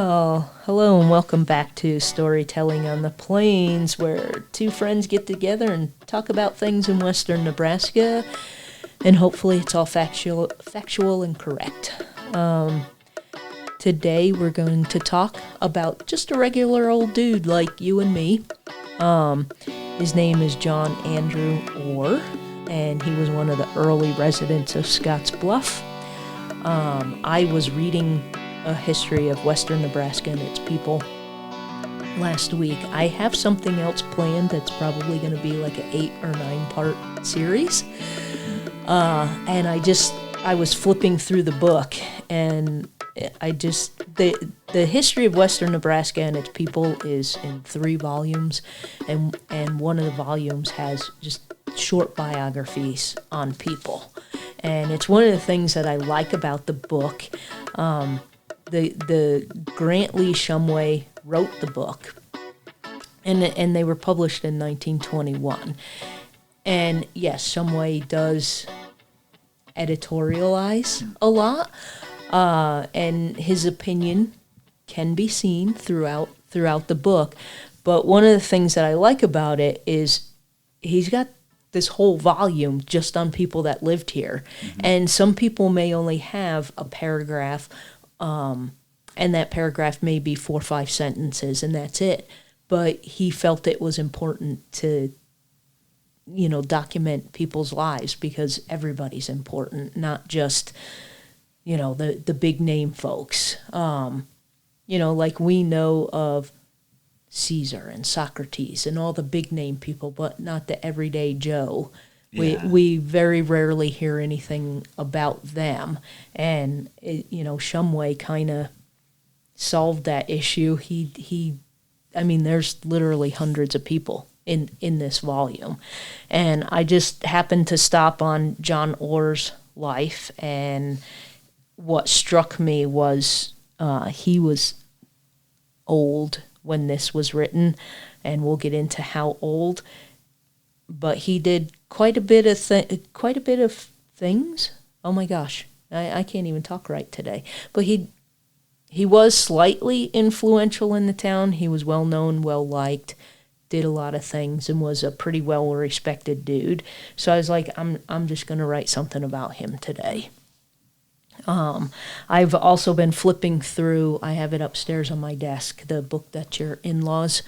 Well, hello and welcome back to Storytelling on the Plains, where two friends get together and talk about things in western Nebraska, and hopefully it's all factual and correct. Today we're going to talk about just a regular old dude like you and me. His name is John Andrew Orr, and he was one of the early residents of Scottsbluff. I was reading a history of western Nebraska and its people last week. I have something else planned that's probably going to be like an 8 or 9 part series. And I was flipping through the book, and the history of western Nebraska and its people is in 3 volumes, and one of the volumes has just short biographies on people. And it's one of the things that I like about the book. The Grant Lee Shumway wrote the book, and they were published in 1921. And yes, Shumway does editorialize a lot, and his opinion can be seen throughout the book. But one of the things that I like about it is he's got this whole volume just on people that lived here. Mm-hmm. And some people may only have a paragraph, and that paragraph may be 4 or 5 sentences, and that's it. But he felt it was important to, document people's lives, because everybody's important, not just, the big name folks. Like we know of Caesar and Socrates and all the big name people, but not the everyday Joe. Yeah. We very rarely hear anything about them, and Shumway kind of solved that issue. There's literally hundreds of people in this volume, and I just happened to stop on John Orr's life, and what struck me was he was old when this was written, and we'll get into how old. But he did quite a bit of things. Oh my gosh, I can't even talk right today. But he was slightly influential in the town. He was well known, well liked, did a lot of things, and was a pretty well respected dude. So I was like, I'm just gonna write something about him today. I've also been flipping through, I have it upstairs on my desk, the book that your in-laws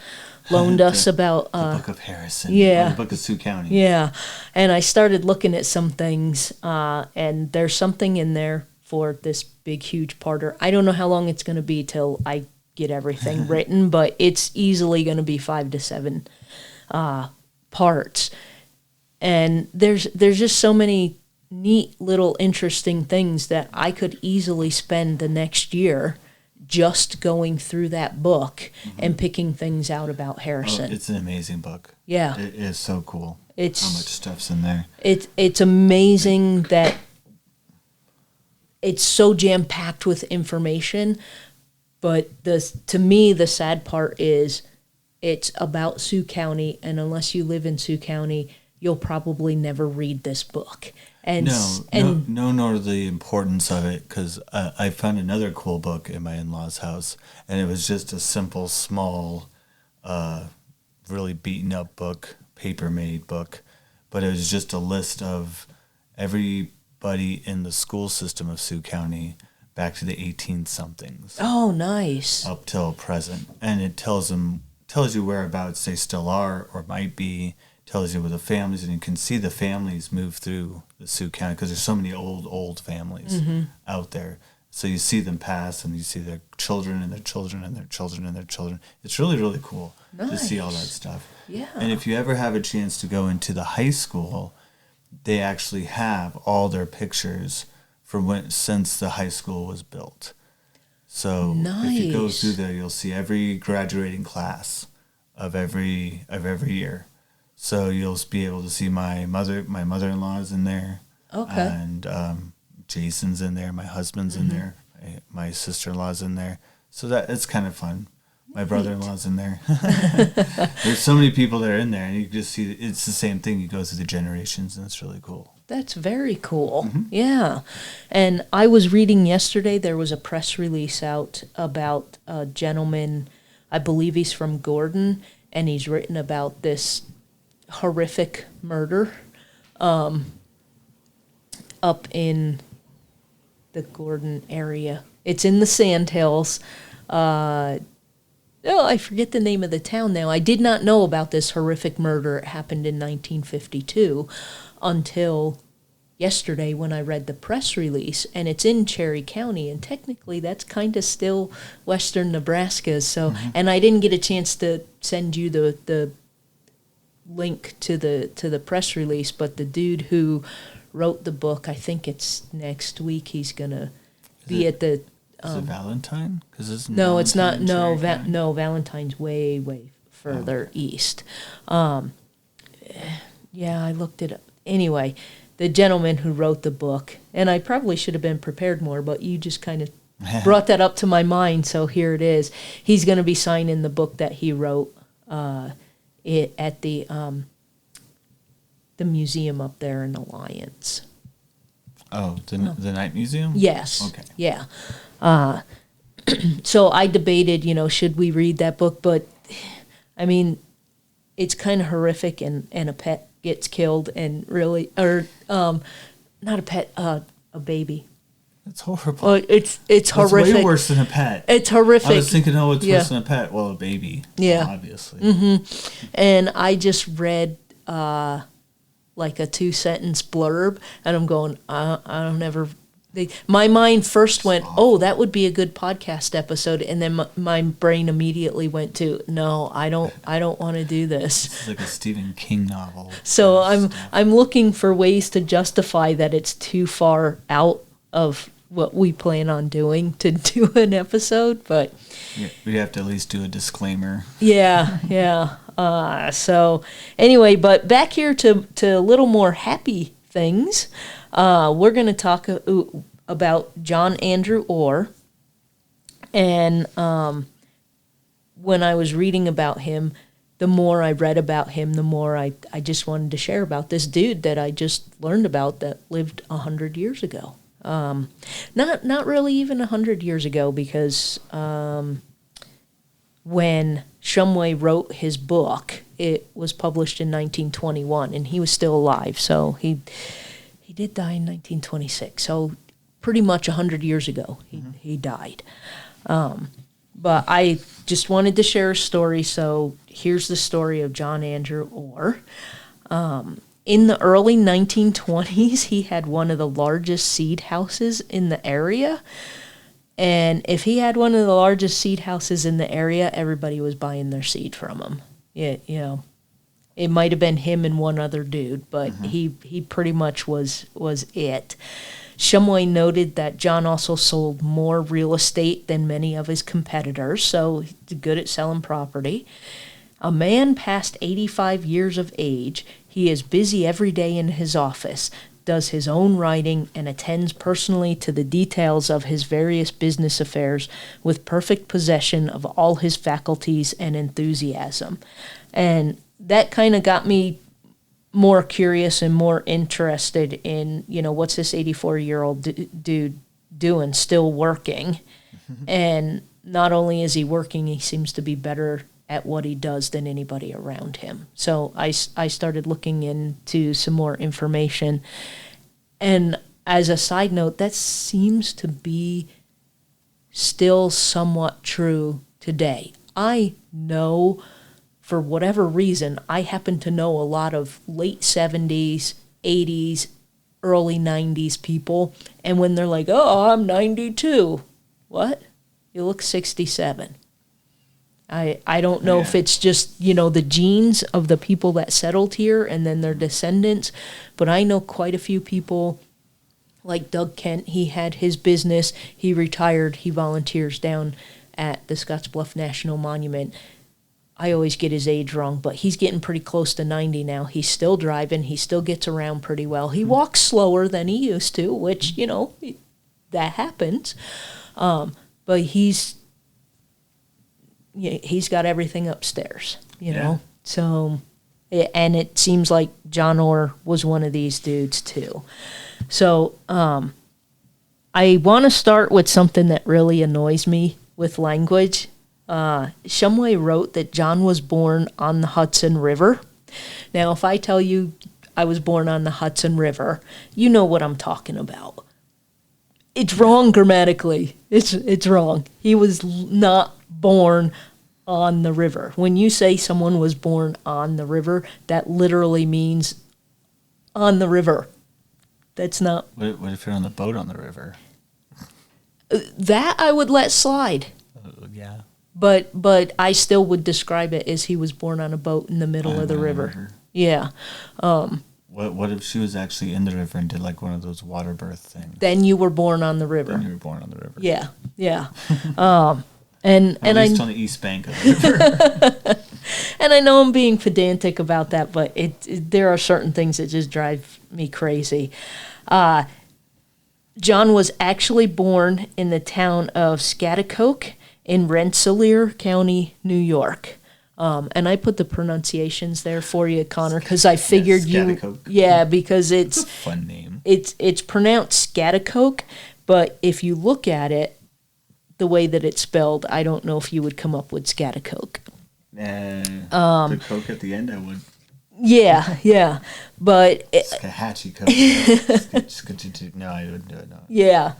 loaned us about. The Book of Harrison. Yeah. Or the Book of Sioux County. Yeah. And I started looking at some things, and there's something in there for this big, huge parter. I don't know how long it's going to be till I get everything written, but it's easily going to be 5 to 7 parts. And there's just so many neat little interesting things that I could easily spend the next year just going through that book and picking things out about Harrison. Oh, it's an amazing book. Yeah. It is so cool how much stuff's in there. It's amazing that it's so jam-packed with information, but to me the sad part is it's about Sioux County, and unless you live in Sioux County, you'll probably never read this book. Nor the importance of it, because I found another cool book in my in-laws' house, and it was just a simple, small, really beaten-up book, paper-made book, but it was just a list of everybody in the school system of Sioux County back to the 18-somethings. Oh, nice. Up till present, and it tells you whereabouts they still are or might be. Tells you where the families, and you can see the families move through the Sioux County, because there's so many old families out there. So you see them pass, and you see their children and their children and their children and their children. It's really, really cool to see all that stuff. Yeah. And if you ever have a chance to go into the high school, they actually have all their pictures from since the high school was built. So if you go through there, you'll see every graduating class of every year. So you'll be able to see my mother-in-law's in there. Okay. And Jason's in there, my husband's in there, my sister-in-law's in there. So it's kind of fun. My brother-in-law's in there. There's so many people that are in there, and you just see it's the same thing. You go through the generations, and it's really cool. That's very cool. Mm-hmm. Yeah. And I was reading yesterday, there was a press release out about a gentleman, I believe he's from Gordon, and he's written about this horrific murder up in the Gordon area. It's in the Sandhills. I forget the name of the town now. I did not know about this horrific murder. It happened in 1952 until yesterday when I read the press release, and it's in Cherry County, and technically that's kind of still western Nebraska. So, and I didn't get a chance to send you the link to the press release, but the dude who wrote the book, I think it's next week, he's gonna be at the. Is it Valentine? No, it's not. No, Valentine's way further east. Yeah, I looked it up. Anyway, the gentleman who wrote the book, and I probably should have been prepared more, but you just kind of brought that up to my mind, so here it is. He's going to be signing the book that he wrote at the museum up there in Alliance. Oh, the Night Museum? Yes. Okay. Yeah. So I debated, should we read that book? But, I mean, it's kind of horrific, and a pet gets killed, and really, or not a pet, a baby. It's horrible. It's horrific. It's way worse than a pet. It's horrific. I was thinking, it's worse than a pet. Well, a baby. Yeah. Obviously. Mm-hmm. And I just read like a 2-sentence blurb, and I'm going, I don't ever. My mind first went, that would be a good podcast episode, and then my brain immediately went to, no, I don't want to do this. It's like a Stephen King novel. So I'm looking for ways to justify that it's too far out of what we plan on doing to do an episode, but we'd have to at least do a disclaimer. Yeah. So anyway, but back here to a little more happy things. We're going to talk about John Andrew Orr. And when I was reading about him, the more I read about him, the more I just wanted to share about this dude that I just learned about that lived 100 years ago. Not really even 100 years ago, because when Shumway wrote his book, it was published in 1921, and he was still alive. So he did die in 1926. So pretty much 100 years ago, he died. But I just wanted to share a story. So here's the story of John Andrew Orr. In the early 1920s, he had one of the largest seed houses in the area. And if he had one of the largest seed houses in the area, everybody was buying their seed from him. Yeah, it might have been him and one other dude, but he pretty much was it. Shumway noted that John also sold more real estate than many of his competitors, so he's good at selling property. A man past 85 years of age, he is busy every day in his office, does his own writing, and attends personally to the details of his various business affairs with perfect possession of all his faculties and enthusiasm. And that kind of got me more curious and more interested in, what's this 84-year-old dude doing, still working? And not only is he working, he seems to be better at what he does than anybody around him. So I started looking into some more information. And as a side note, that seems to be still somewhat true today. I know, for whatever reason, I happen to know a lot of late 70s, 80s, early 90s people. And when they're like, I'm 92. What? You look 67. I don't know if it's just, the genes of the people that settled here and then their descendants, but I know quite a few people, like Doug Kent. He had his business, he retired, he volunteers down at the Scottsbluff National Monument. I always get his age wrong, but he's getting pretty close to 90 now. He's still driving, he still gets around pretty well. He walks slower than he used to, which, that happens. But he's got everything upstairs, know. So And it seems like John Orr was one of these dudes too. So I want to start with something that really annoys me with language. Shumway wrote that John was born on the Hudson River. Now, if I tell you I was born on the Hudson River, you know what I'm talking about. It's wrong grammatically. It's wrong. He was not born on the river. When you say someone was born on the river, that literally means on the river. That's not... What if you're on the boat on the river? That I would let slide. Yeah. But I still would describe it as he was born on a boat in the middle of the river. Yeah. What if she was actually in the river and did like one of those water birth things? Then you were born on the river. Then you were born on the river. Yeah. And At least on the east bank of the river. And I know I'm being pedantic about that, but there are certain things that just drive me crazy. John was actually born in the town of Scottsbluff in Rensselaer County, New York. And I put the pronunciations there for you, Connor, because I figured because it's a fun name. It's pronounced Scottsbluff, but if you look at it, the way that it's spelled, I don't know if you would come up with Scottsbluff. The Coke at the end, I would. Yeah, but Skahatchee Coke. No, I wouldn't do it. No. Yeah,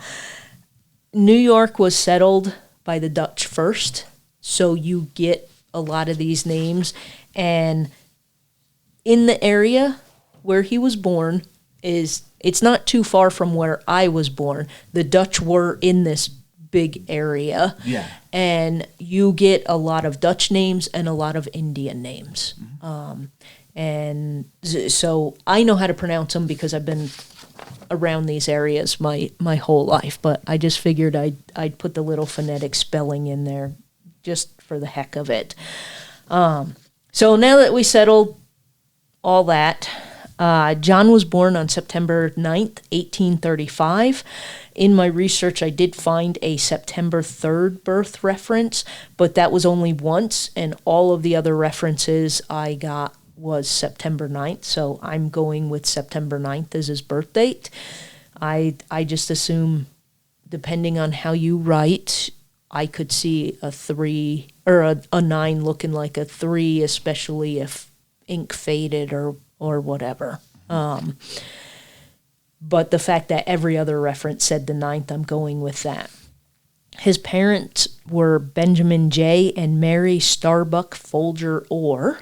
New York was settled by the Dutch first, so you get a lot of these names, and in the area where he was born it's not too far from where I was born. The Dutch were in this big area, and you get a lot of Dutch names and a lot of Indian names. And so I know how to pronounce them because I've been around these areas my whole life, but I just figured I'd put the little phonetic spelling in there just for the heck of it. So now that we settled all that, John was born on September 9th, 1835. In my research, I did find a September 3rd birth reference, but that was only once, and all of the other references I got was September 9th, so I'm going with September 9th as his birth date. I just assume, depending on how you write, I could see a 3 or a 9 looking like a 3, especially if ink faded or whatever. But the fact that every other reference said the 9th, I'm going with that. His parents were Benjamin J. and Mary Starbuck Folger Orr.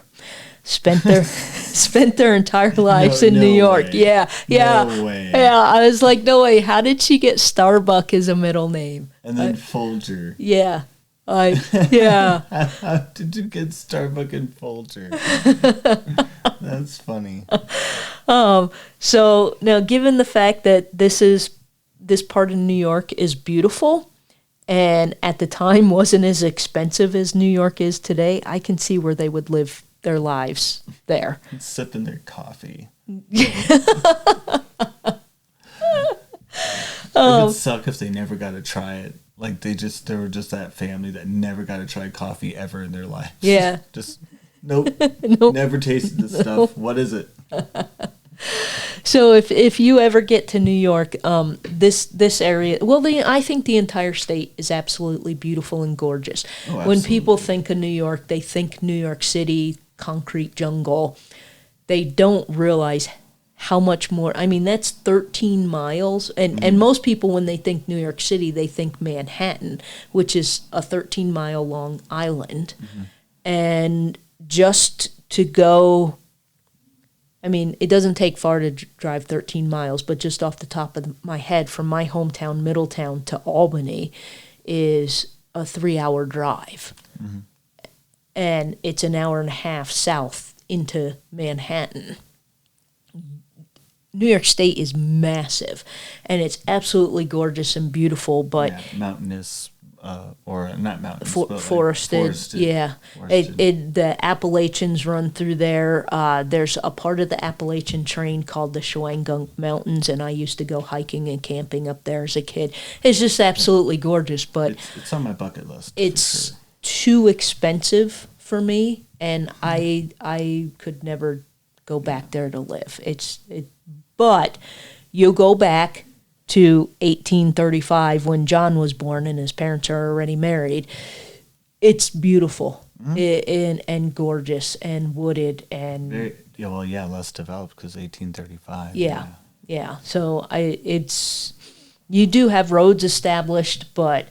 Spent their entire lives in New York. Way. Yeah. No way. Yeah, I was like, no way. How did she get Starbuck as a middle name? And then Folger. Yeah. How did you get Starbuck and Folger? That's funny. So now, given the fact that this part of New York is beautiful, and at the time wasn't as expensive as New York is today, I can see where they would live their lives there. Sipping their coffee. It would suck if they never got to try it. Like they were just that family that never got to try coffee ever in their life. Yeah. Just nope. Never tasted this stuff. What is it? So if you ever get to New York, this area, I think the entire state is absolutely beautiful and gorgeous. Oh, when people think of New York, they think New York City, concrete jungle. They don't realize how much more. I mean, that's 13 miles. And most people, when they think New York City, they think Manhattan, which is a 13-mile long island. Mm-hmm. And just to go, I mean, it doesn't take far to drive 13 miles, but just off the top of my head, from my hometown, Middletown, to Albany is a 3-hour drive. Mm-hmm. And it's an hour and a half south into Manhattan. New York State is massive, and it's absolutely gorgeous and beautiful, but... Yeah, mountainous, or not mountainous, but forested. Yeah. The Appalachians run through there. There's a part of the Appalachian train called the Shawangunk Mountains, and I used to go hiking and camping up there as a kid. It's just absolutely gorgeous, but... It's on my bucket list. It's too expensive for me, and I could never go back there to live. But you go back to 1835 when John was born and his parents are already married. It's beautiful and gorgeous and wooded and less developed because 1835. Yeah. So you do have roads established, but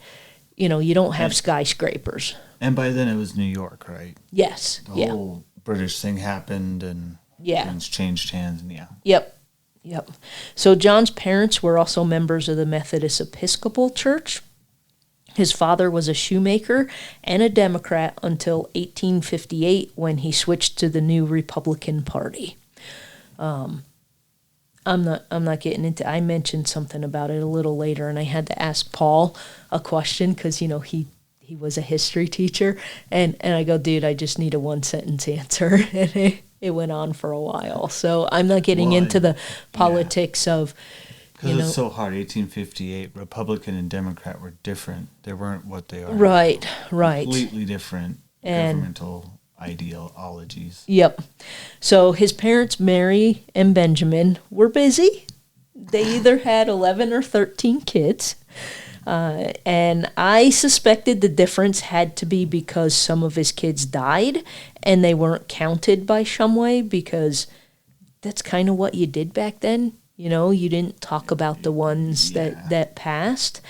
you don't have skyscrapers. And by then it was New York, right? Yes. The whole British thing happened and things changed hands and Yep. So John's parents were also members of the Methodist Episcopal Church. His father was a shoemaker and a Democrat until 1858 when he switched to the new Republican Party. I'm not getting into. I mentioned something about it a little later, and I had to ask Paul a question because he was a history teacher, and I go, dude, I just need a 1-sentence answer, and it went on for a while. So I'm not getting into the politics of. Because it's so hard. 1858, Republican and Democrat were different. They weren't what they are. Right. Completely different governmental ideologies. Yep. So his parents, Mary and Benjamin, were busy. They either had 11 or 13 kids. And I suspected the difference had to be because some of his kids died and they weren't counted by Shumway because that's kind of what you did back then. You didn't talk about the ones that passed.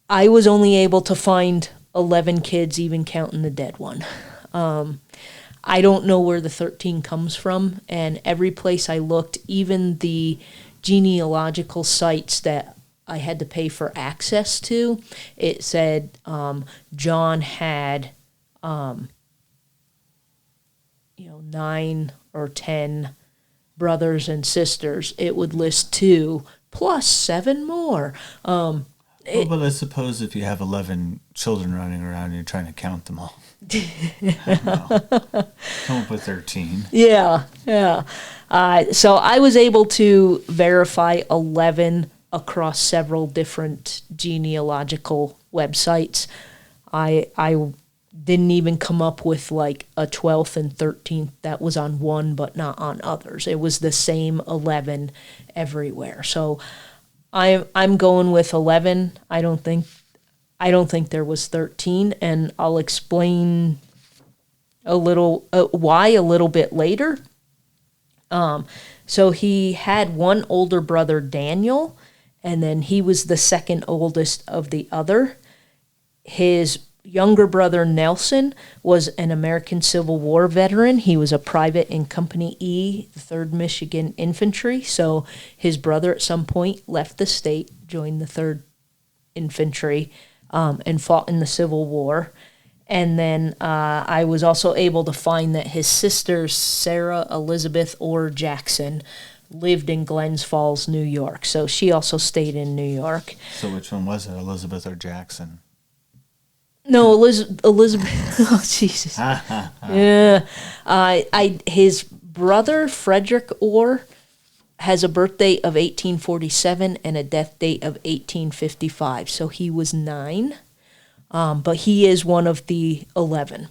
I was only able to find 11 kids, even counting the dead one. I don't know where the 13 comes from, and every place I looked, even the genealogical sites that I had to pay for access to, it said John had 9 or 10 brothers and sisters. It would list 2 plus 7 more. But I suppose if you have 11 children running around and you're trying to count them all, come up with 13. Yeah. So I was able to verify 11 across several different genealogical websites. I didn't even come up with like a 12th and 13th that was on one but not on others. It was the same 11 everywhere. So I'm going with 11. I don't think there was 13, and I'll explain a little why a little bit later. So he had one older brother, Daniel, and then he was the second oldest of the other. His younger brother, Nelson, was an American Civil War veteran. He was a private in Company E, the 3rd Michigan Infantry. So his brother at some point left the state, joined the 3rd Infantry, and fought in the Civil War. And then I was also able to find that his sister, Sarah Elizabeth Orr Jackson, lived in Glens Falls, New York. So she also stayed in New York. So which one was it, Elizabeth or Jackson? No, Elizabeth. Oh, Jesus. Yeah. His brother, Frederick Orr, has a birthday of 1847 and a death date of 1855. So he was 9. But he is one of the 11.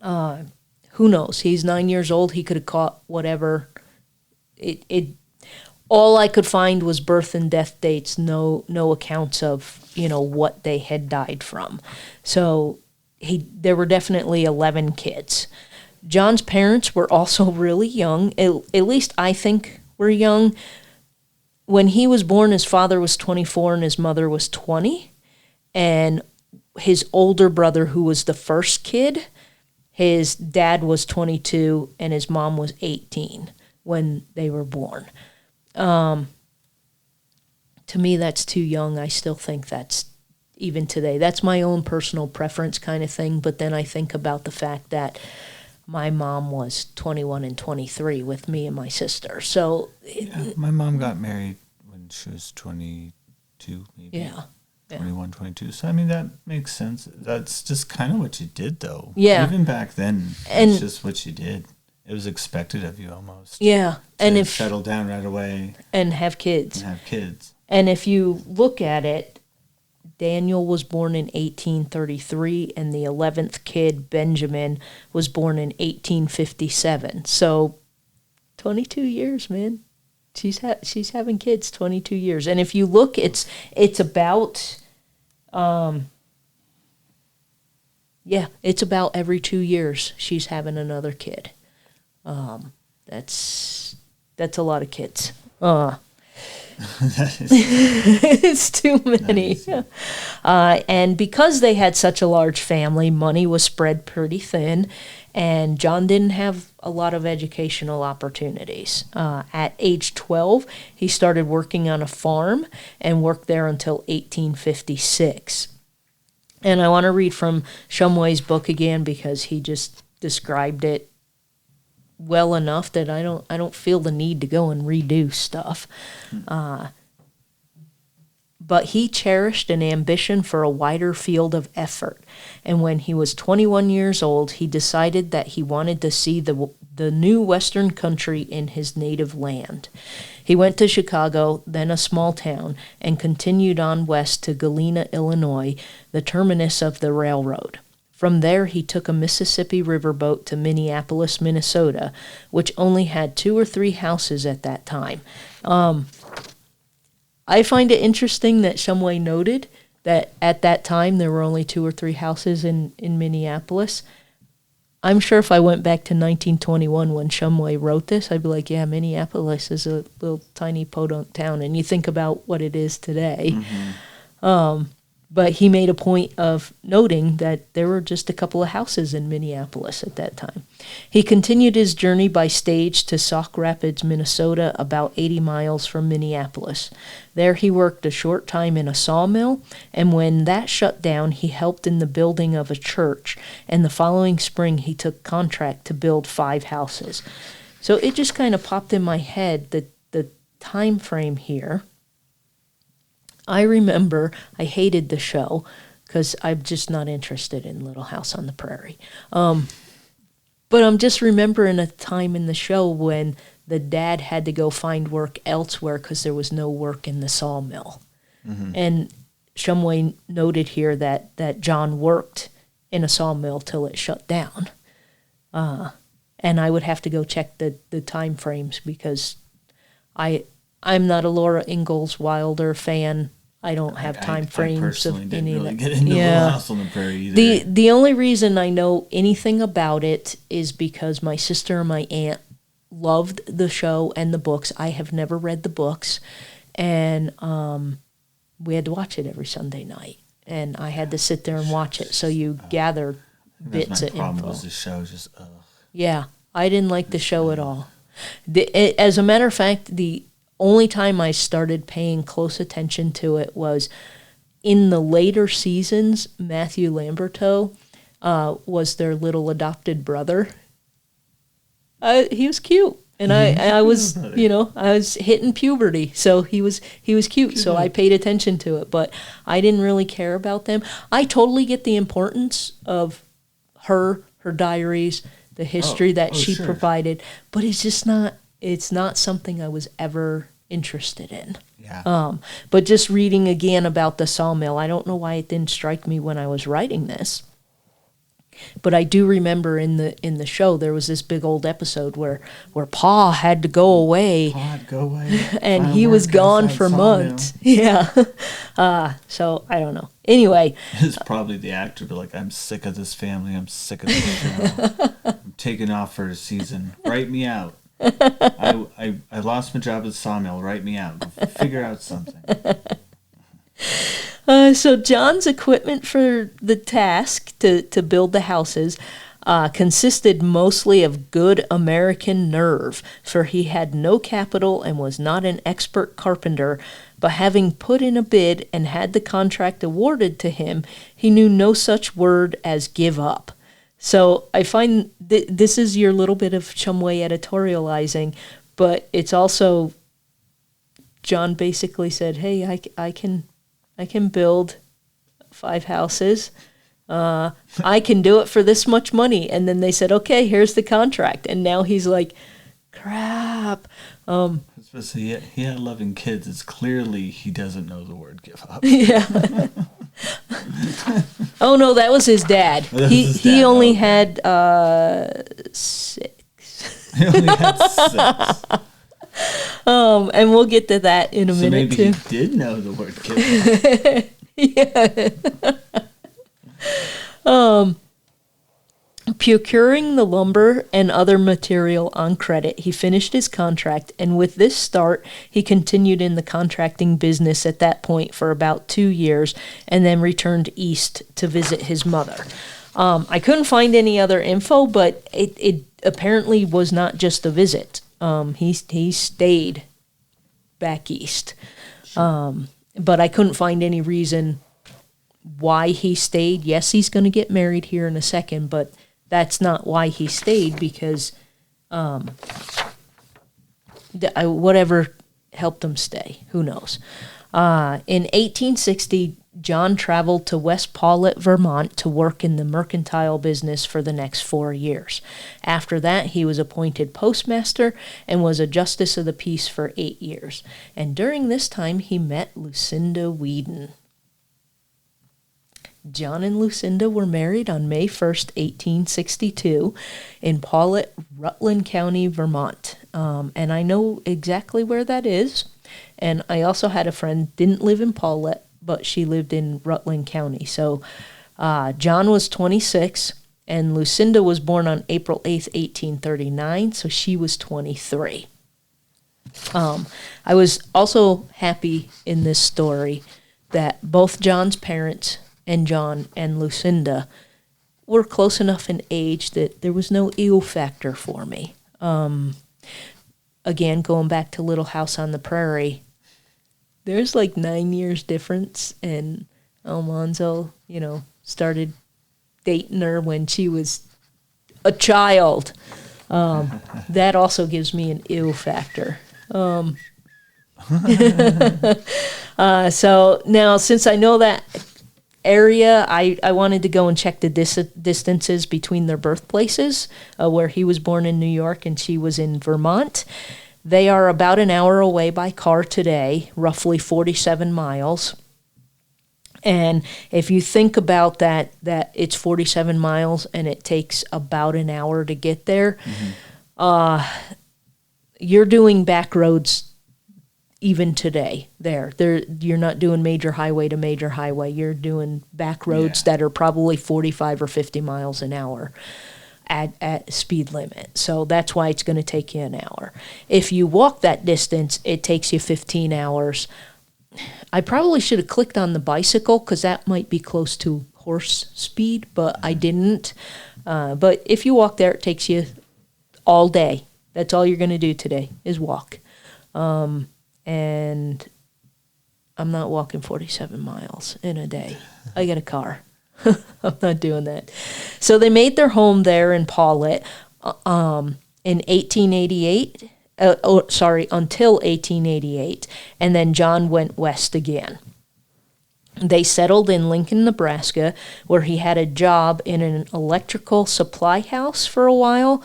Who knows? He's 9 years old. He could have caught whatever. All I could find was birth and death dates. No accounts of what they had died from. So there were definitely 11 kids. John's parents were also really young. At least I think were young. When he was born, his father was 24 and his mother was 20. And his older brother, who was the first kid, his dad was 22 and his mom was 18 when they were born. To me, that's too young. I still think that's, even today, that's my own personal preference kind of thing. But then I think about the fact that my mom was 21 and 23 with me and my sister. So my mom got married when she was 22, maybe. Yeah. 21, 22. So, I mean, that makes sense. That's just kind of what you did, though. Yeah. Even back then, it's just what you did. It was expected of you almost. Yeah. And if settle down right away. And have kids. And have kids. And if you look at it, Daniel was born in 1833, and the 11th kid, Benjamin, was born in 1857. So 22 years, man. She's having kids 22 years. And if you look, it's about it's about every 2 years she's having another kid. That's a lot of kids. It's too many. And because they had such a large family, money was spread pretty thin, and John didn't have a lot of educational opportunities. At age 12, he started working on a farm and worked there until 1856. And I want to read from Shumway's book again because he just described it well enough that I don't feel the need to go and redo stuff. But he cherished an ambition for a wider field of effort, and when he was 21 years old, he decided that he wanted to see the new Western country in his native land. He went to Chicago, then a small town, and continued on west to Galena, Illinois, the terminus of the railroad. From there, he took a Mississippi riverboat to Minneapolis, Minnesota, which only had 2 or 3 houses at that time. I find it interesting that Shumway noted that at that time there were only 2 or 3 houses in Minneapolis. I'm sure if I went back to 1921 when Shumway wrote this, I'd be like, yeah, Minneapolis is a little tiny podunk town, and you think about what it is today. Mm-hmm. But he made a point of noting that there were just a couple of houses in Minneapolis at that time. He continued his journey by stage to Sauk Rapids, Minnesota, about 80 miles from Minneapolis. There he worked a short time in a sawmill, and when that shut down, he helped in the building of a church, and the following spring he took contract to build 5 houses. So it just kind of popped in my head that the time frame here. I remember I hated the show because I'm just not interested in Little House on the Prairie. But I'm just remembering a time in the show when the dad had to go find work elsewhere because there was no work in the sawmill. Mm-hmm. And Shumway noted here that John worked in a sawmill till it shut down. And I would have to go check the time frames because I'm not a Laura Ingalls Wilder fan. I don't have time frames of any of that. Get into Little House on the Prairie either. The only reason I know anything about it is because my sister and my aunt loved the show and the books. I have never read the books, and we had to watch it every Sunday night, and I had to sit there and watch it. So you gather bits of info. My problem was the show just. Yeah, I didn't like the show at all. As a matter of fact, the only time I started paying close attention to it was in the later seasons. Matthew Lamberto was their little adopted brother. He was cute, and I was, I was hitting puberty, so he was cute. So I paid attention to it, but I didn't really care about them. I totally get the importance of her diaries, the history that she provided, but it's just not. It's not something I was ever interested in. Yeah. But just reading again about the sawmill, I don't know why it didn't strike me when I was writing this. But I do remember in the show there was this big old episode where Pa had to go away. And he was gone for months. Yeah. So I don't know. Anyway. It's probably the actor, but like, I'm sick of this family. I'm sick of this show. I'm taking off for a season. Write me out. I lost my job at the sawmill. Write me out. Figure out something. So John's equipment for the task to build the houses consisted mostly of good American nerve, for he had no capital and was not an expert carpenter, but having put in a bid and had the contract awarded to him, he knew no such word as give up. So I find this is your little bit of Shumway editorializing, but it's also John basically said, "Hey, I can build 5 houses. I can do it for this much money." And then they said, "Okay, here's the contract." And now he's like, "Crap." Especially he had 11 kids. It's clearly he doesn't know the word give up. Yeah. Oh no, that was his dad. He only had 6. He only had 6. And we'll get to that in a minute maybe too. He did know the word kibble. Yeah. Procuring the lumber and other material on credit, he finished his contract, and with this start, he continued in the contracting business at that point for about 2 years, and then returned east to visit his mother. I couldn't find any other info, but it apparently was not just a visit. He stayed back east, but I couldn't find any reason why he stayed. Yes, he's going to get married here in a second, but that's not why he stayed, because whatever helped him stay, who knows. In 1860, John traveled to West Paulet, Vermont to work in the mercantile business for the next 4 years. After that, he was appointed postmaster and was a justice of the peace for 8 years. And during this time, he met Lucinda Whedon. John and Lucinda were married on May 1st, 1862, in Paulet, Rutland County, Vermont. And I know exactly where that is. And I also had a friend, didn't live in Paulet, but she lived in Rutland County. So John was 26, and Lucinda was born on April 8th, 1839, so she was 23. I was also happy in this story that both John's parents and John and Lucinda were close enough in age that there was no ew factor for me. Again, going back to Little House on the Prairie, there's like 9 years difference, and Almanzo, started dating her when she was a child. That also gives me an ew factor. So now, since I know that area, I wanted to go and check the distances between their birthplaces, where he was born in New York and she was in Vermont. They are about an hour away by car today, roughly 47 miles. And if you think about that it's 47 miles and it takes about an hour to get there, you're doing back roads even today there. You're not doing major highway to major highway. You're doing back roads that are probably 45 or 50 miles an hour at speed limit. So that's why it's going to take you an hour. If you walk that distance, it takes you 15 hours. I probably should have clicked on the bicycle because that might be close to horse speed, but I didn't. But if you walk there, it takes you all day. That's all you're going to do today is walk. And I'm not walking 47 miles in a day. I got a car. I'm not doing that. So they made their home there in Paulet in 1888. Until 1888. And then John went west again. They settled in Lincoln, Nebraska, where he had a job in an electrical supply house for a while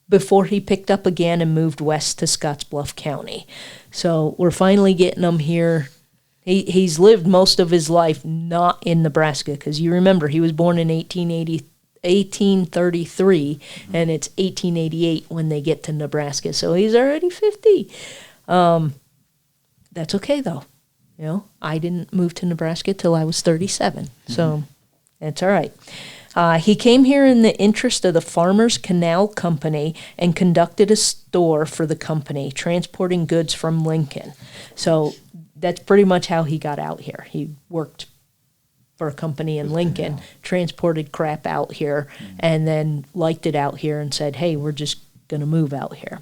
before he picked up again and moved west to Scottsbluff County. So we're finally getting him here. He's lived most of his life not in Nebraska, because you remember he was born in 1833, and it's 1888 when they get to Nebraska. So he's already 50. That's okay, though. I didn't move to Nebraska till I was 37, so that's all right. He came here in the interest of the Farmers Canal Company and conducted a store for the company, transporting goods from Lincoln. So that's pretty much how he got out here. He worked for a company in Lincoln, transported crap out here, and then liked it out here and said, hey, we're just going to move out here.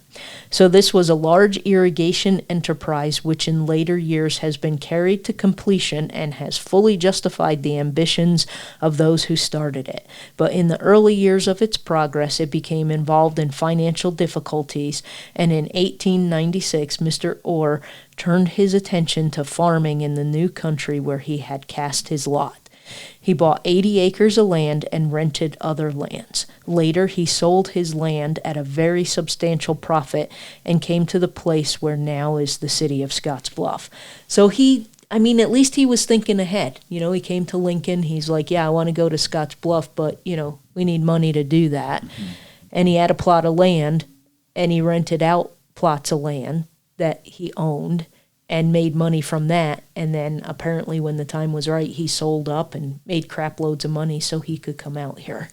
So this was a large irrigation enterprise which in later years has been carried to completion and has fully justified the ambitions of those who started it. But in the early years of its progress, it became involved in financial difficulties, and in 1896, Mr. Orr turned his attention to farming in the new country where he had cast his lot. He bought 80 acres of land and rented other lands. Later, he sold his land at a very substantial profit and came to the place where now is the city of Scottsbluff. So he I mean, at least he was thinking ahead. You know, he came to Lincoln. He's like, yeah, I want to go to Scottsbluff, but, you know, we need money to do that. Mm-hmm. And he had a plot of land, and he rented out plots of land that he owned and made money from that. And then apparently when the time was right, he sold up and made crap loads of money so he could come out here.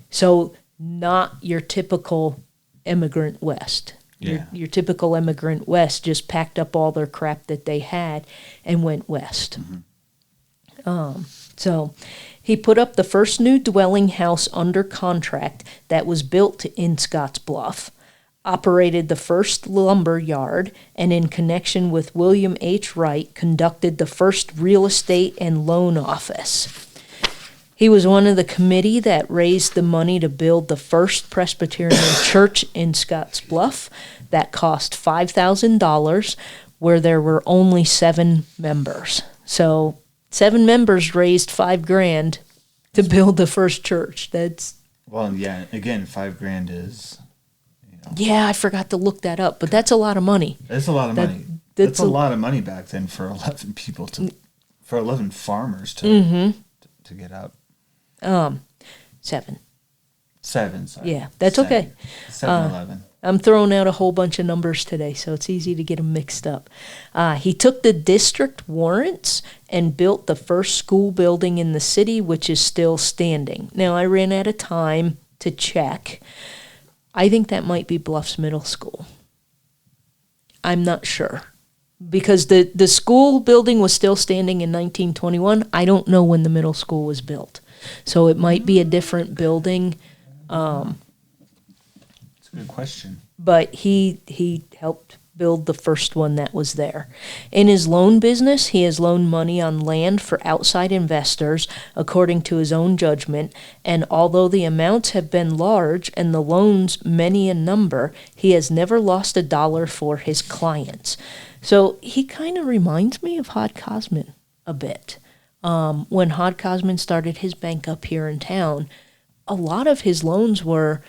So not your typical immigrant West. Yeah. Your typical immigrant West just packed up all their crap that they had and went west. Mm-hmm. So he put up the first new dwelling house under contract that was built in Scottsbluff, operated the first lumber yard, and in connection with William H. Wright, conducted the first real estate and loan office. He was one of the committee that raised the money to build the first Presbyterian church in Scottsbluff that cost $5,000, where there were only 7 members. So 7 members raised $5,000 to build the first church. That's well, yeah. Again, $5,000 is. Yeah, I forgot to look that up, but that's a lot of money. That's a lot of money. That's a lot of money back then for 11 people for 11 farmers to get up. 7. 7, sorry. Yeah, that's 7. Okay. 7-11. I'm throwing out a whole bunch of numbers today, so it's easy to get them mixed up. He took the district warrants and built the first school building in the city, which is still standing. Now, I ran out of time to check. I think that might be Bluffs Middle School. I'm not sure. Because the school building was still standing in 1921. I don't know when the middle school was built. So it might be a different building. That's a good question. But he helped build the first one that was there. In his loan business, he has loaned money on land for outside investors according to his own judgment, and although the amounts have been large and the loans many in number, he has never lost a dollar for his clients. So he kind of reminds me of Hod Cosman a bit. When Hod Cosman started his bank up here in town, a lot of his loans were,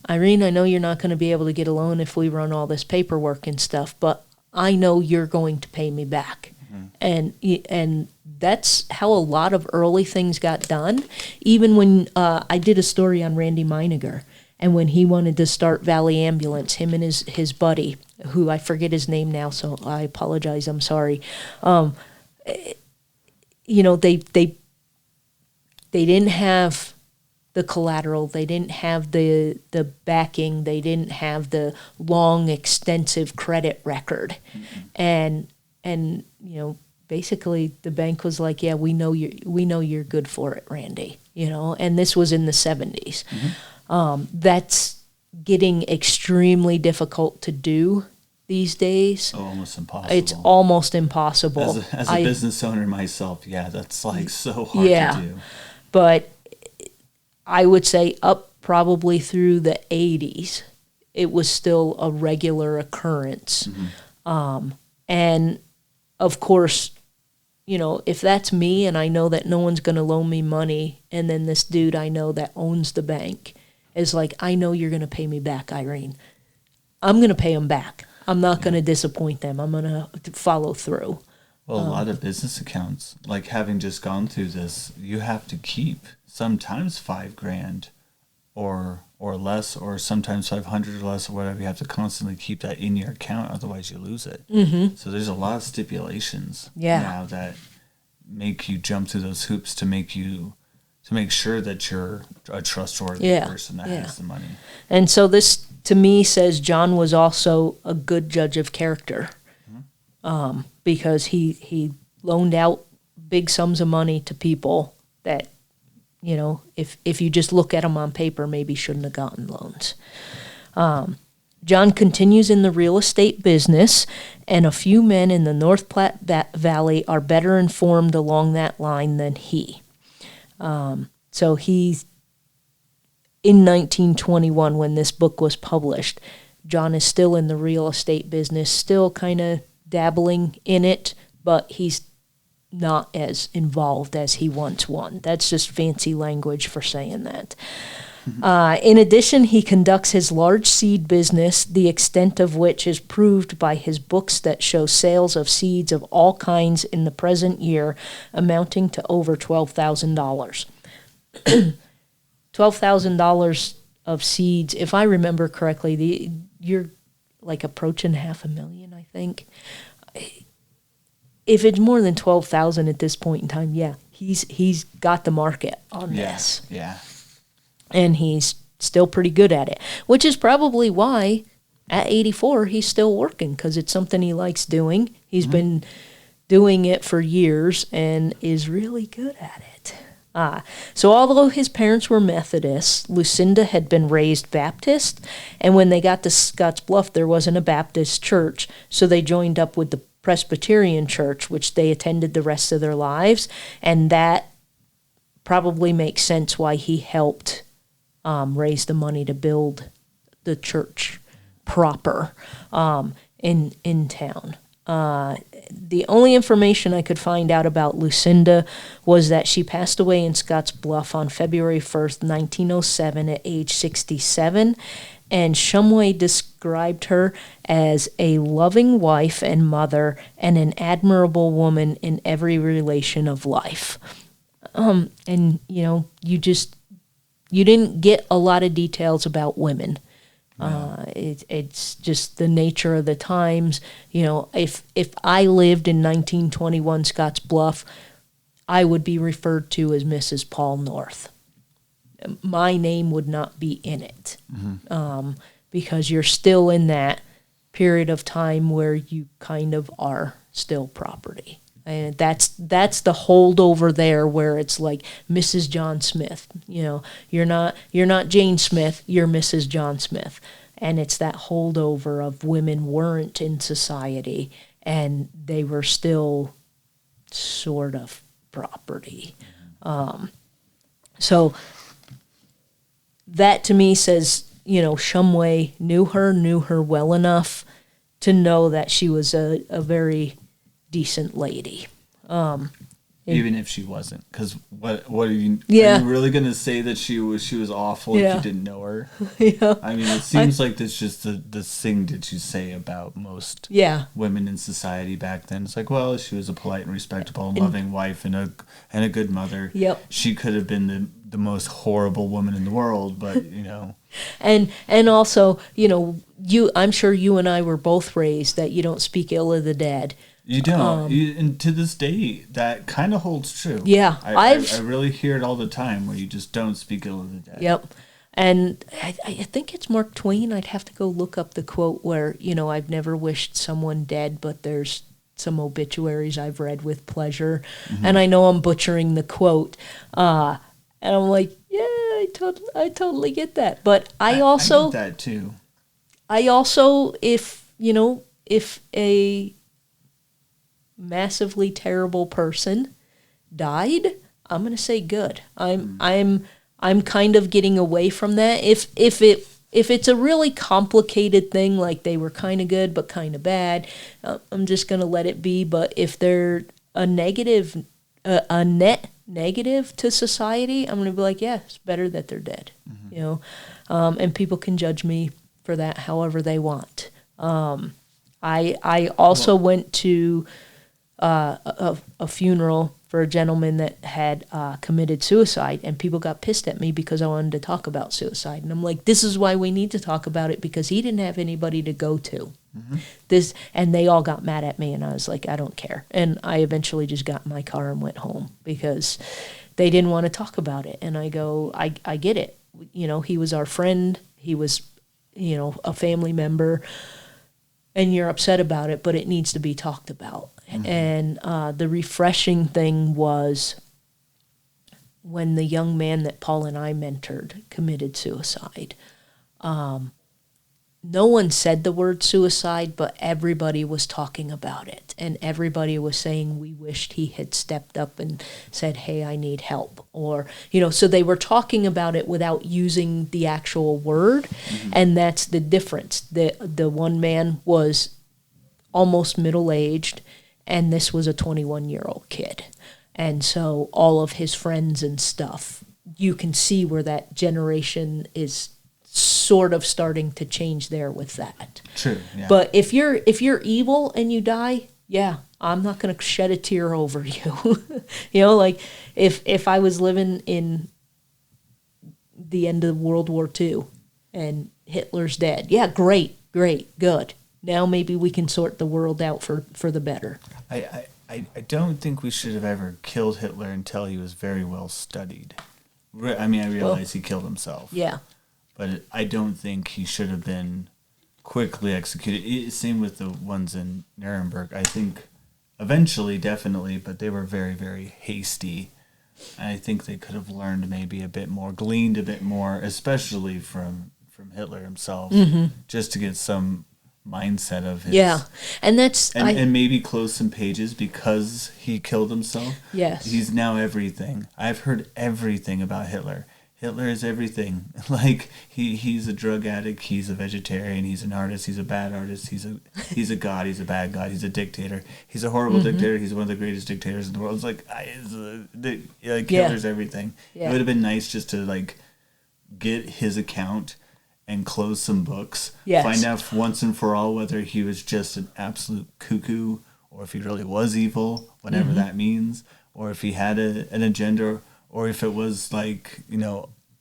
Irene, I know you're not going to be able to get a loan if we run all this paperwork and stuff, but I know you're going to pay me back. Mm-hmm. And that's how a lot of early things got done. Even when I did a story on Randy Meiniger, and when he wanted to start Valley Ambulance, him and his buddy, who I forget his name now, so I apologize, I'm sorry. They didn't have the collateral, they didn't have the backing, they didn't have the long, extensive credit record. Mm-hmm. And basically the bank was like, yeah, we know you're good for it, Randy. And this was in the 70s. Mm-hmm. That's getting extremely difficult to do these days. Oh, almost impossible. It's almost impossible. As a business owner myself, yeah, that's like so hard to do. But I would say up probably through the 80s, it was still a regular occurrence. Mm-hmm. And of course, if that's me and I know that no one's going to loan me money, and then this dude I know that owns the bank is like, I know you're going to pay me back, Irene. I'm going to pay them back. I'm not going to disappoint them. I'm going to follow through. Well, a lot of business accounts, like having just gone through this, you have to keep sometimes $5,000 or less, or sometimes 500 or less, or whatever. You have to constantly keep that in your account, otherwise you lose it. Mm-hmm. So there's a lot of stipulations now that make you jump through those hoops to make sure that you're a trustworthy person that has the money. And so this, to me, says John was also a good judge of character. Mm-hmm. Because he loaned out big sums of money to people that, if you just look at them on paper, maybe shouldn't have gotten loans. John continues in the real estate business, and a few men in the North Platte Valley are better informed along that line than he. So he's in 1921, when this book was published, John is still in the real estate business, still kind of dabbling in it, but he's not as involved as he once was. That's just fancy language for saying that. In addition, he conducts his large seed business, the extent of which is proved by his books that show sales of seeds of all kinds in the present year amounting to over $12,000. $12,000 of seeds, if I remember correctly, you're like approaching $500,000, I think. If it's more than 12,000 at this point in time, yeah, he's got the market on this. Yeah. And he's still pretty good at it, which is probably why at 84 he's still working, because it's something he likes doing. He's been doing it for years and is really good at it. So although his parents were Methodists, Lucinda had been raised Baptist, and when they got to Scottsbluff, there wasn't a Baptist church, so they joined up with the Presbyterian church, which they attended the rest of their lives, and that probably makes sense why he helped raise the money to build the church proper in town. The only information I could find out about Lucinda was that she passed away in Scottsbluff on February 1st, 1907 at age 67, and Shumway described her as a loving wife and mother and an admirable woman in every relation of life. And, you didn't get a lot of details about women. It's just the nature of the times. If I lived in 1921 Scottsbluff, I would be referred to as Mrs. Paul North. My name would not be in it, because you're still in that period of time where you kind of are still property. And that's the holdover there, where it's like Mrs. John Smith. You're not Jane Smith, you're Mrs. John Smith. And it's that holdover of women weren't in society and they were still sort of property. So that to me says, Shumway knew her well enough to know that she was a very decent lady. Even if she wasn't, because what are you? Yeah. Are you really going to say that she was awful if you didn't know her? Yeah. I mean, it seems like that's just the thing that you say about most women in society back then. It's like, well, she was a polite and respectable and loving wife and a good mother. Yep. She could have been the most horrible woman in the world, but And also, I'm sure you and I were both raised that you don't speak ill of the dead. You don't. And to this day, that kind of holds true. Yeah. I really hear it all the time, where you just don't speak ill of the dead. Yep. And I think it's Mark Twain. I'd have to go look up the quote where, I've never wished someone dead, but there's some obituaries I've read with pleasure. Mm-hmm. And I know I'm butchering the quote. And I'm like, yeah, I totally get that. But I also... I get that too. I also, if a massively terrible person died, I'm going to say good. I'm kind of getting away from that. If it's a really complicated thing, like they were kind of good but kind of bad, I'm just going to let it be. But if they're a net negative to society, I'm going to be like, yeah, it's better that they're dead. Mm-hmm. And people can judge me for that however they want. I also went to a funeral for a gentleman that had committed suicide, and people got pissed at me because I wanted to talk about suicide. And I'm like, this is why we need to talk about it, because he didn't have anybody to go to. Mm-hmm. And they all got mad at me, and I was like, I don't care. And I eventually just got in my car and went home because they didn't want to talk about it. And I go, I get it. He was our friend. He was, a family member. And you're upset about it, but it needs to be talked about. Mm-hmm. And the refreshing thing was when the young man that Paul and I mentored committed suicide. No one said the word suicide, but everybody was talking about it. And everybody was saying we wished he had stepped up and said, hey, I need help. Or, so they were talking about it without using the actual word. Mm-hmm. And that's the difference. The one man was almost middle-aged, and this was a 21-year-old kid. And so all of his friends and stuff, you can see where that generation is sort of starting to change there with that. True. Yeah. But if you're evil and you die, yeah, I'm not going to shed a tear over you. Like if I was living in the end of World War II and Hitler's dead, yeah, great, good. Now maybe we can sort the world out for the better. I don't think we should have ever killed Hitler until he was very well studied. I mean, I realize he killed himself. Yeah. But I don't think he should have been quickly executed. Same with the ones in Nuremberg. I think eventually, definitely, but they were very, very hasty. I think they could have learned maybe a bit more, gleaned a bit more, especially from Hitler himself, just to get some mindset of his. Yeah, and that's and maybe close some pages because he killed himself. Yes, he's now everything. I've heard everything about Hitler. Hitler is everything. Like he's a drug addict. He's a vegetarian. He's an artist. He's a bad artist. He's a god. He's a bad god. He's a dictator. He's a horrible dictator. He's one of the greatest dictators in the world. It's like Hitler's everything. Yeah. It would have been nice just to get his account and close some books. Yes. Find out once and for all whether he was just an absolute cuckoo or if he really was evil, whatever that means, or if he had an agenda. Or if it was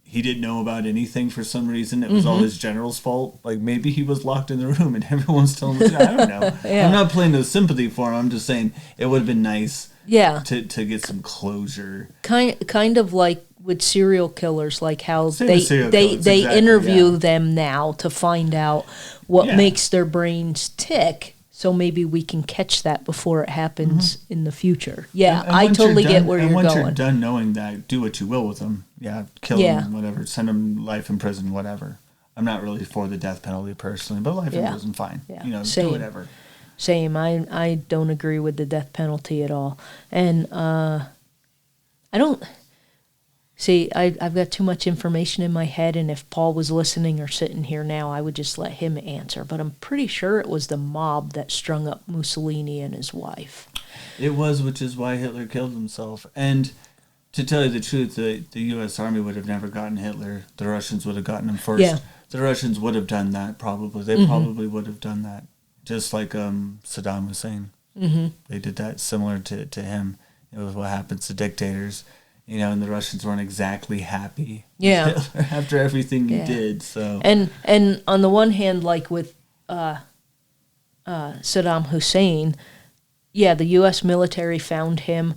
he didn't know about anything for some reason, it was all his general's fault. Like maybe he was locked in the room and everyone's telling him, I don't know. Yeah. I'm not playing no sympathy for him. I'm just saying it would have been nice to get some closure. Kind of like with serial killers, like how they interview them now to find out what makes their brains tick. So maybe we can catch that before it happens in the future. Yeah, and I totally get where you're going. And once you're done knowing that, do what you will with them. Yeah, kill them, whatever. Send them life in prison, whatever. I'm not really for the death penalty personally, but life in prison, fine. Yeah. Do whatever. Same. I don't agree with the death penalty at all. And I don't... See, I've got too much information in my head, and if Paul was listening or sitting here now, I would just let him answer. But I'm pretty sure it was the mob that strung up Mussolini and his wife. It was, which is why Hitler killed himself. And to tell you the truth, the U.S. Army would have never gotten Hitler. The Russians would have gotten him first. Yeah. The Russians would have done that, probably. They probably would have done that, just like Saddam Hussein. They did that similar to him. It was what happens to dictators. And the Russians weren't exactly happy with Hitler after everything he did. So and on the one hand, like with Saddam Hussein, the U.S. military found him.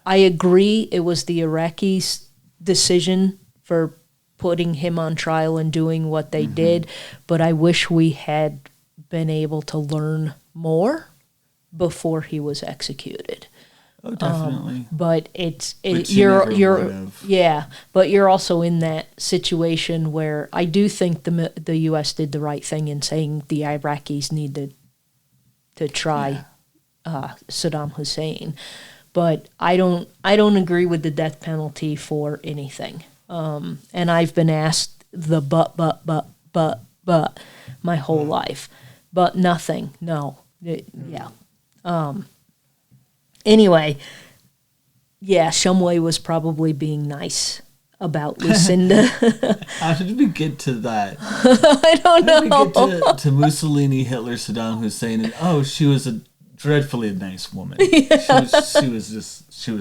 I agree it was the Iraqis' decision for putting him on trial and doing what they did, but I wish we had been able to learn more before he was executed. Oh, definitely. But but you're also in that situation where I do think the U.S. did the right thing in saying the Iraqis needed to try Saddam Hussein, but I don't agree with the death penalty for anything. And I've been asked the but my whole life, but nothing. No, Anyway, Shumway was probably being nice about Lucinda. How did we get to that? I don't know. How did we get to Mussolini, Hitler, Saddam Hussein, and she was a dreadfully nice woman. Yeah. She was so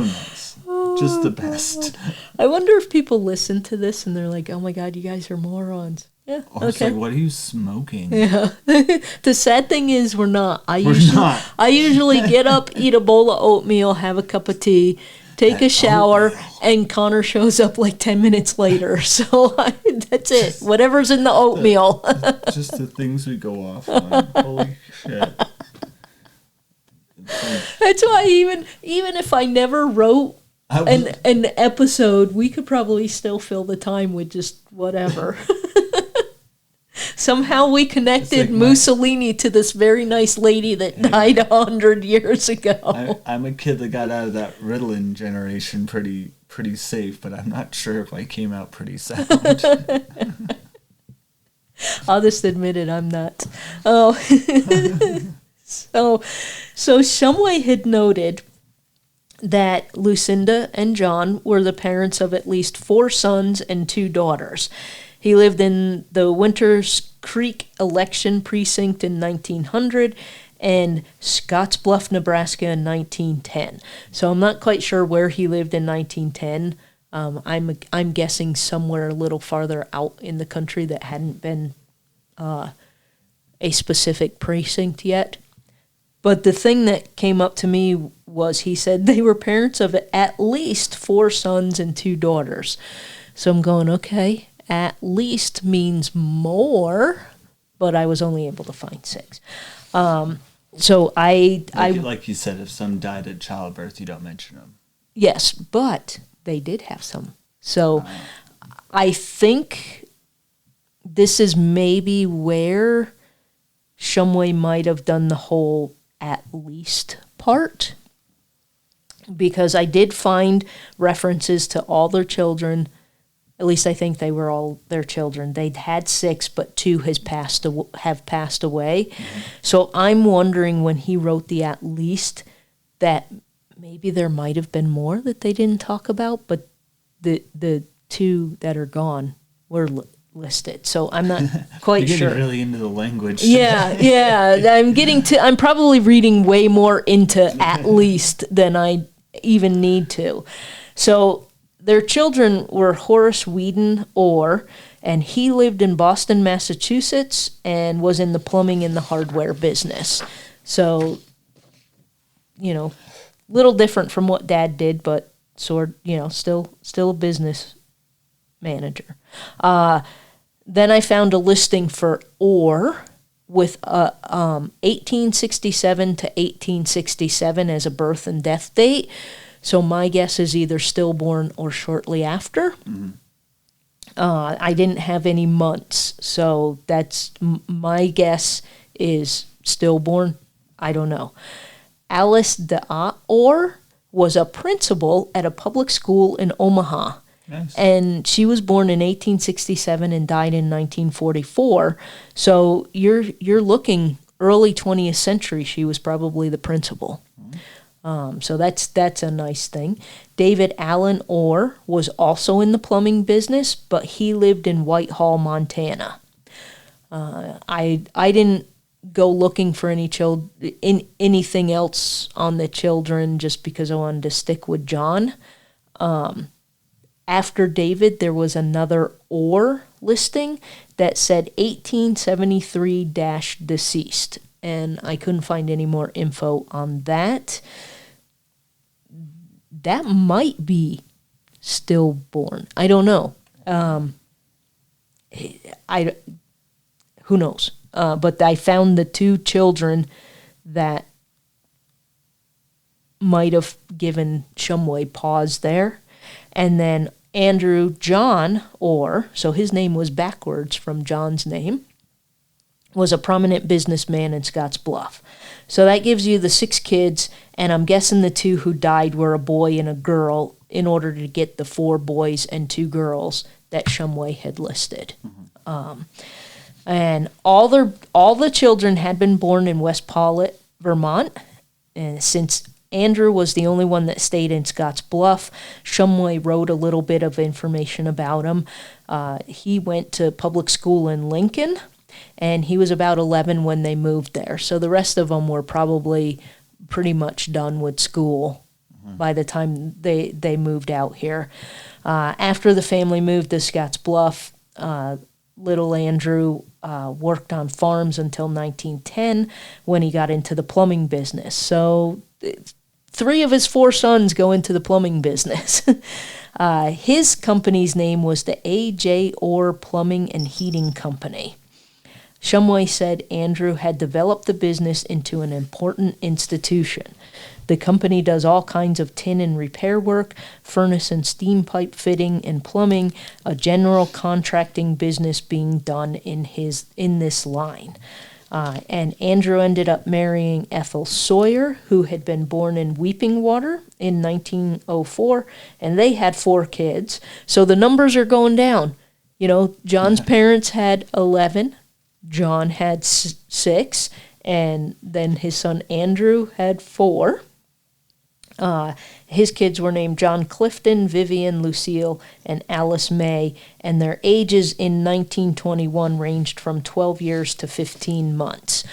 nice. Just the best. I wonder if people listen to this and they're like, oh my God, you guys are morons. Yeah. Or it's like, what are you smoking? Yeah. The sad thing is we're not. I usually get up, eat a bowl of oatmeal, have a cup of tea, take a shower, and Connor shows up like 10 minutes later. So that's it. Whatever's in the oatmeal. Just the things we go off on. Holy shit. That's why even if I never wrote an episode, we could probably still fill the time with just whatever. Somehow we connected Mussolini to this very nice lady that died 100 years ago. I'm a kid that got out of that Ritalin generation pretty safe, but I'm not sure if I came out pretty sound. I'll just admit it, I'm not. Oh, so Shumway had noted that Lucinda and John were the parents of at least 4 sons and 2 daughters. He lived in the Winters Creek election precinct in 1900 and Scottsbluff, Nebraska in 1910. So I'm not quite sure where he lived in 1910. I'm guessing somewhere a little farther out in the country that hadn't been a specific precinct yet. But the thing that came up to me was he said they were parents of at least 4 sons and 2 daughters. So I'm going, okay, at least means more, but I was only able to find 6. So like you said, if some died at childbirth, you don't mention them. Yes, but they did have some. So I think this is maybe where Shumway might have done the whole at least part, because I did find references to all their children. At least I think they were all their children. They'd had 6, but 2 have passed away. Mm-hmm. So I'm wondering when he wrote the at least that maybe there might have been more that they didn't talk about, but the 2 that are gone were listed. So I'm not quite You're sure. Getting really into the language. Yeah. I'm probably reading way more into at least than I even need to. So their children were Horace Whedon Orr, and he lived in Boston, Massachusetts, and was in the plumbing and the hardware business. So, little different from what Dad did, but still a business manager. Then I found a listing for Orr with 1867 to 1867 as a birth and death date. So my guess is either stillborn or shortly after. Mm-hmm. I didn't have any months, so that's my guess is stillborn. I don't know. Alice Orr was a principal at a public school in Omaha. Nice. And she was born in 1867 and died in 1944. So you're looking early 20th century. She was probably the principal. Mm-hmm. So that's a nice thing. David Allen Orr was also in the plumbing business, but he lived in Whitehall, Montana. I didn't go looking for anything else on the children just because I wanted to stick with John. After David, there was another Orr listing that said 1873-deceased, and I couldn't find any more info on that. That might be stillborn. I don't know. Who knows? But I found the 2 children that might have given Shumway pause there. And then Andrew John Orr, so his name was backwards from John's name, was a prominent businessman in Scottsbluff. So that gives you the 6 kids, and I'm guessing the 2 who died were a boy and a girl in order to get the 4 boys and 2 girls that Shumway had listed. Mm-hmm. And all the children had been born in West Paulet, Vermont, and since Andrew was the only one that stayed in Scottsbluff, Shumway wrote a little bit of information about him. He went to public school in Lincoln, and he was about 11 when they moved there. So the rest of them were probably pretty much done with school by the time they moved out here. After the family moved to Scottsbluff, little Andrew worked on farms until 1910 when he got into the plumbing business. So 3 of his 4 sons go into the plumbing business. His company's name was the A.J. Orr Plumbing and Heating Company. Shumway said Andrew had developed the business into an important institution. The company does all kinds of tin and repair work, furnace and steam pipe fitting and plumbing, a general contracting business being done in this line. And Andrew ended up marrying Ethel Sawyer, who had been born in Weeping Water in 1904, and they had 4 kids. So the numbers are going down. John's parents had 11, John had 6, and then his son Andrew had 4. His kids were named John Clifton, Vivian, Lucille, and Alice May, and their ages in 1921 ranged from 12 years to 15 months.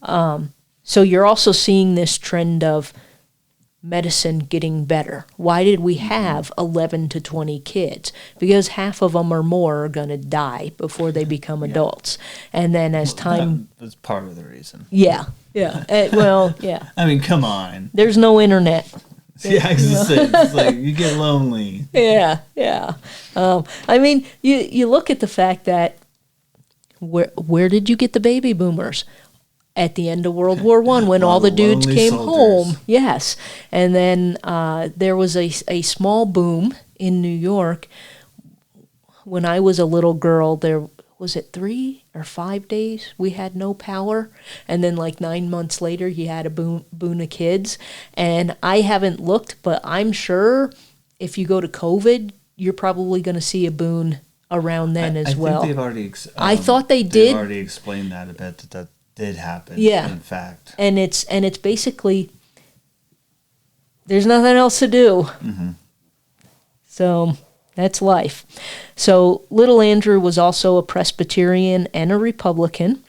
So you're also seeing this trend of medicine getting better. Why did we have 11 to 20 kids? Because half of them or more are going to die before they become adults. And then as time... That's part of the reason. Yeah. Well, yeah. I mean, come on. There's no internet. Yeah, it's like you get lonely. Yeah. I mean, you look at the fact that where did you get the baby boomers? At the end of World War I, when all the dudes came home. Yes. And then there was a small boom in New York. When I was a little girl, there was it 3 or 5 days we had no power. And then like 9 months later, you had a boon of kids. And I haven't looked, but I'm sure if you go to COVID, you're probably going to see a boon around then as well. I think they've already... I thought they did. They've already explained that a bit, that did happen. Yeah. In fact. And it's basically there's nothing else to do. Mm-hmm. So that's life. So little Andrew was also a Presbyterian and a Republican.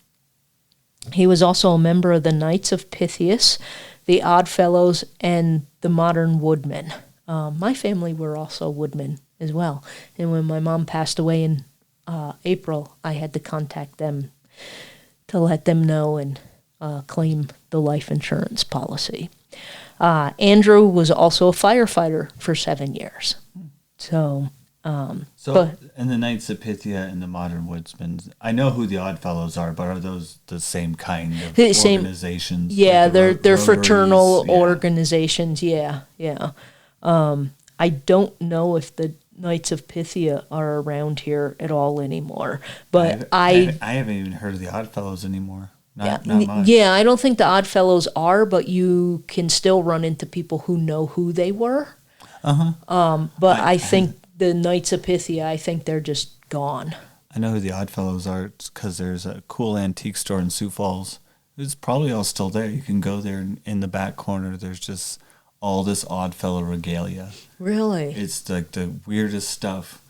He was also a member of the Knights of Pythias, the Odd Fellows, and the Modern Woodmen. My family were also woodmen as well. And when my mom passed away in April, I had to contact them to let them know and claim the life insurance policy. Andrew was also a firefighter for 7 years. And the Knights of Pythia and the Modern Woodsmen, I know who the Oddfellows are, but are those the same kind of organizations? Yeah, like they're fraternal organizations. Yeah. I don't know if the Knights of Pythia are around here at all anymore, but I haven't even heard of the Oddfellows anymore. Not much. Yeah, I don't think the Oddfellows are, but you can still run into people who know who they were. But I think the Knights of Pythia, I think they're just gone. I know who the Oddfellows are because there's a cool antique store in Sioux Falls. It's probably all still there. You can go there, and in the back corner, there's just all this Oddfellow regalia. Really? It's like the weirdest stuff.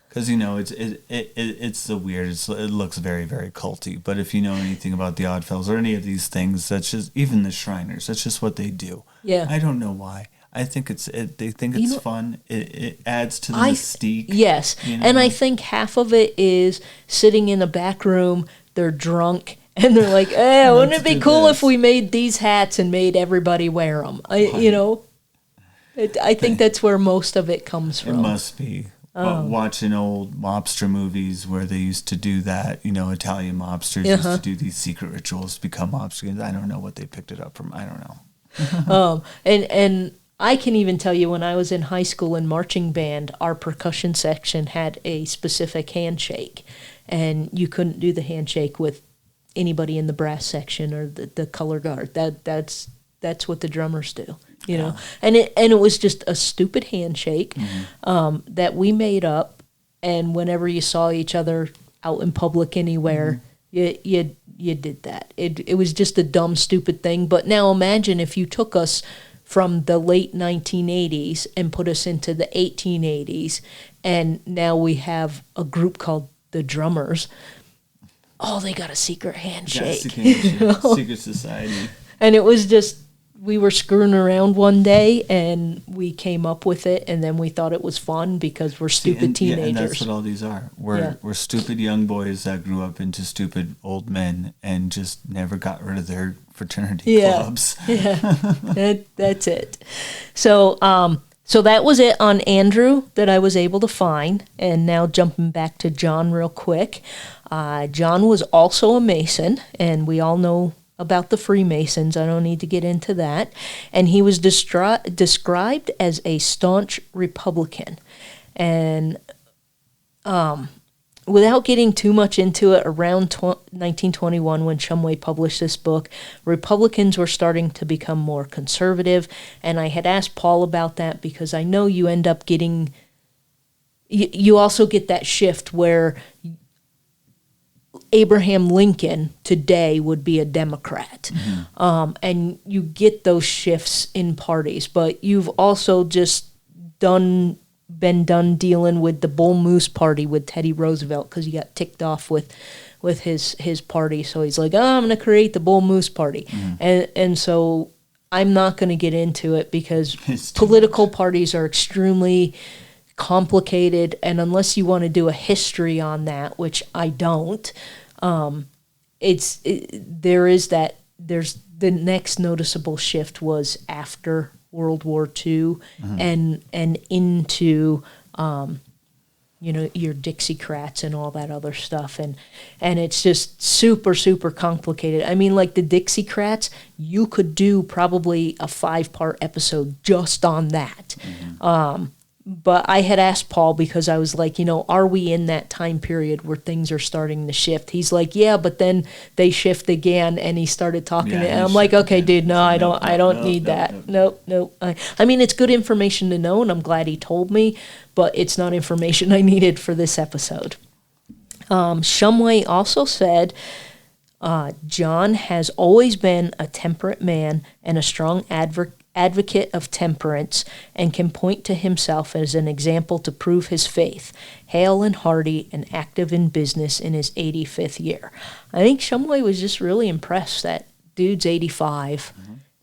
Because, it's the weirdest. It looks very, very culty. But if you know anything about the Oddfellows or any of these things, that's just, even the Shriners, that's just what they do. Yeah. I don't know why. I think they think it's fun. It adds to the mystique. Yes. And I think half of it is sitting in a back room, they're drunk, and they're like, wouldn't it be cool if we made these hats and made everybody wear them? I think that's where most of it comes from. It must be. Watching old mobster movies where they used to do that, Italian mobsters used to do these secret rituals to become mobsters. I don't know what they picked it up from. I don't know. And I can even tell you when I was in high school in marching band, our percussion section had a specific handshake, and you couldn't do the handshake with anybody in the brass section or the color guard. That's what the drummers do. And it was just a stupid handshake that we made up, and whenever you saw each other out in public anywhere, you did that. It was just a dumb, stupid thing. But now imagine if you took us from the late 1980s and put us into the 1880s, and now we have a group called the Drummers. Oh, they got a secret handshake. Secret society. And it was just, we were screwing around one day, and we came up with it, and then we thought it was fun because we're stupid teenagers. Yeah, and that's what all these are. We're stupid young boys that grew up into stupid old men and just never got rid of their fraternity clubs. Yeah, that's it. So that was it on Andrew that I was able to find. And now jumping back to John real quick. John was also a Mason, and we all know about the Freemasons. I don't need to get into that. And he was described as a staunch Republican. And without getting too much into it, around 1921 when Shumway published this book, Republicans were starting to become more conservative. And I had asked Paul about that because I know you end up getting... You also get that shift where... Abraham Lincoln today would be a Democrat. And you get those shifts in parties, but you've also just been done dealing with the Bull Moose Party with Teddy Roosevelt because he got ticked off with his party. So he's like, I'm going to create the Bull Moose Party. And so I'm not going to get into it because political parties are extremely complicated, and unless you want to do a history on that, which I don't, there's the next noticeable shift was after World War II and into your Dixiecrats and all that other stuff, and it's just super, super complicated. I mean, like the Dixiecrats, you could do probably a 5-part episode just on that. But I had asked Paul because I was like, are we in that time period where things are starting to shift? He's like, yeah, but then they shift again, and he started talking. And I'm like, okay, dude, no, I don't need that. Nope. I mean, it's good information to know, and I'm glad he told me, but it's not information I needed for this episode. Shumway also said, John has always been a temperate man and a strong advocate of temperance, and can point to himself as an example to prove his faith. Hale and hearty and active in business in his 85th year. I think Shumway was just really impressed that dude's 85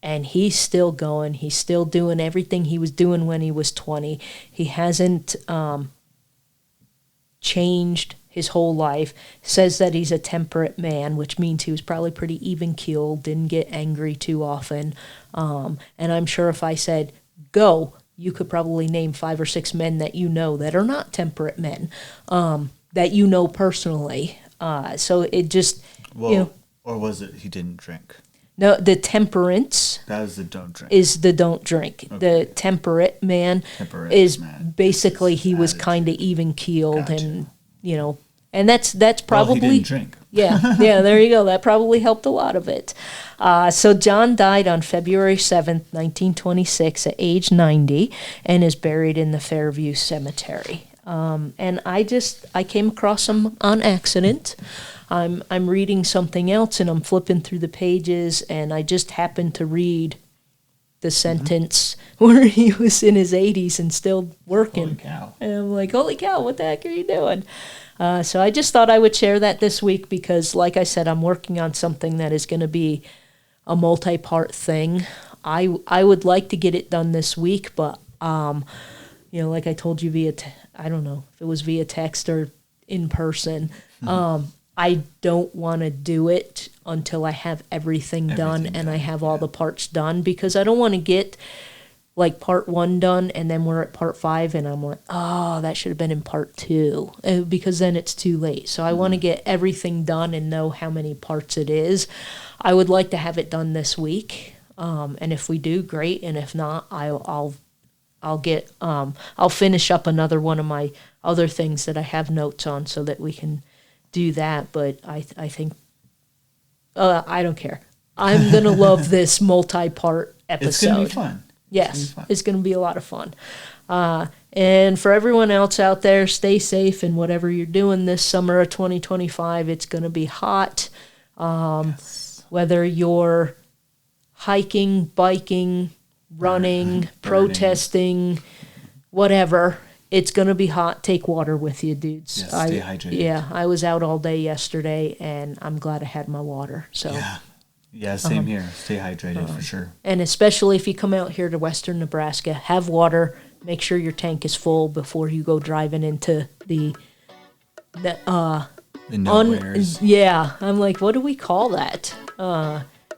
and he's still going. He's still doing everything he was doing when he was 20. He hasn't changed his whole life. Says that he's a temperate man, which means he was probably pretty even-keeled, didn't get angry too often. And I'm sure if I said, go, you could probably name 5 or 6 men that that are not temperate men, that personally. So it just, Or was it he didn't drink? No, the temperance that is the don't drink. Is the don't drink. Okay. The temperate man basically he was kind of even-keeled. Gotcha. And and that's probably. Well, he didn't drink. Yeah, there you go. That probably helped a lot of it. So John died on February 7th, 1926, at age 90, and is buried in the Fairview Cemetery. And I came across him on accident. I'm reading something else, and I'm flipping through the pages, and I just happened to read the sentence where he was in his 80s and still working. Holy cow. And I'm like, holy cow, what the heck are you doing? So I just thought I would share that this week because, like I said, I'm working on something that is going to be a multi-part thing. I would like to get it done this week, but, like I told you I don't know if it was via text or in person, I don't want to do it until I have everything done and I have all the parts done, because I don't want to get like part 1 done and then we're at part 5 and I'm like, oh, that should have been in part 2, because then it's too late. So I want to get everything done and know how many parts it is. I would like to have it done this week, and if we do, great, and if not, I'll finish up another one of my other things that I have notes on so that we can do that. But I think I don't care. I'm gonna love this multi-part episode. It's gonna be fun. Yes, it's gonna be a lot of fun. And for everyone else out there, stay safe in whatever you're doing this summer of 2025. It's gonna be hot. Whether you're hiking, biking, running, protesting, whatever. It's going to be hot. Take water with you, dudes. Yes, stay hydrated. Yeah, I was out all day yesterday, and I'm glad I had my water. So Yeah, same here. Stay hydrated for sure. And especially if you come out here to western Nebraska, have water. Make sure your tank is full before you go driving into the nowheres. Yeah, I'm like, what do we call that?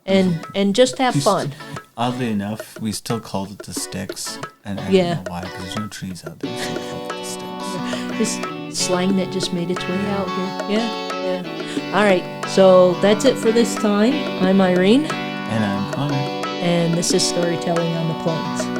And just have fun. Oddly enough, we still called it the sticks, and I don't know why, because there's no trees out there, so we called it the sticks. This slang that just made its way out here. Yeah. All right, so that's it for this time. I'm Irene. And I'm Connor. And this is Storytelling on the Plains.